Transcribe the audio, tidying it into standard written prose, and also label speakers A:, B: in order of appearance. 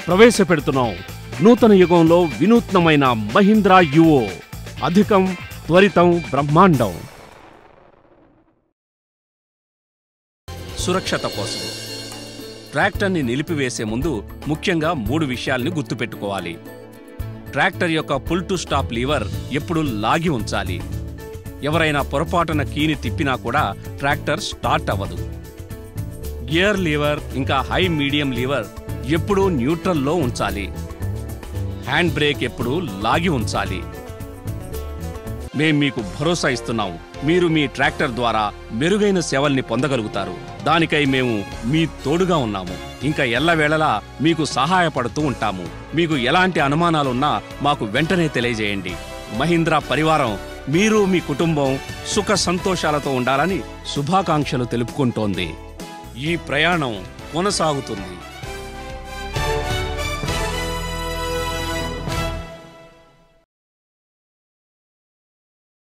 A: ప్రవేశపెడుతున్నాం నూతన యుగంలో వినూత్నమైన మహీంద్రా యువో. అధికం, త్వరితం, బ్రహ్మాండం. సురక్షత కోసం ట్రాక్టర్ని నిలిపివేసే ముందు ముఖ్యంగా 3 విషయాల్ని గుర్తుపెట్టుకోవాలి. ట్రాక్టర్ యొక్క పుల్ టు స్టాప్ లీవర్ ఎప్పుడూ లాగి ఉంచాలి. ఎవరైనా పొరపాటున కీని తిప్పినా కూడా ట్రాక్టర్ స్టార్ట్ అవ్వదు. గియర్ లీవర్ ఇంకా హై మీడియం లీవర్ ఎప్పుడూ న్యూట్రల్లో ఉంచాలి. హ్యాండ్ బ్రేక్ ఎప్పుడూ లాగి ఉంచాలి. మేం మీకు భరోసా ఇస్తున్నాం, మీరు మీ ట్రాక్టర్ ద్వారా మెరుగైన సేవల్ని పొందగలుగుతారు. దానికై మేము మీ తోడుగా ఉన్నాము. ఇంకా ఎల్లవేళలా మీకు సహాయపడుతూ ఉంటాము. మీకు ఎలాంటి అనుమానాలున్నా మాకు వెంటనే తెలియజేయండి. మహీంద్రా పరివారం మీరు మీ కుటుంబం సుఖ సంతోషాలతో ఉండాలని శుభాకాంక్షలు తెలుపుకుంటోంది. ఈ ప్రయాణం కొనసాగుతుంది.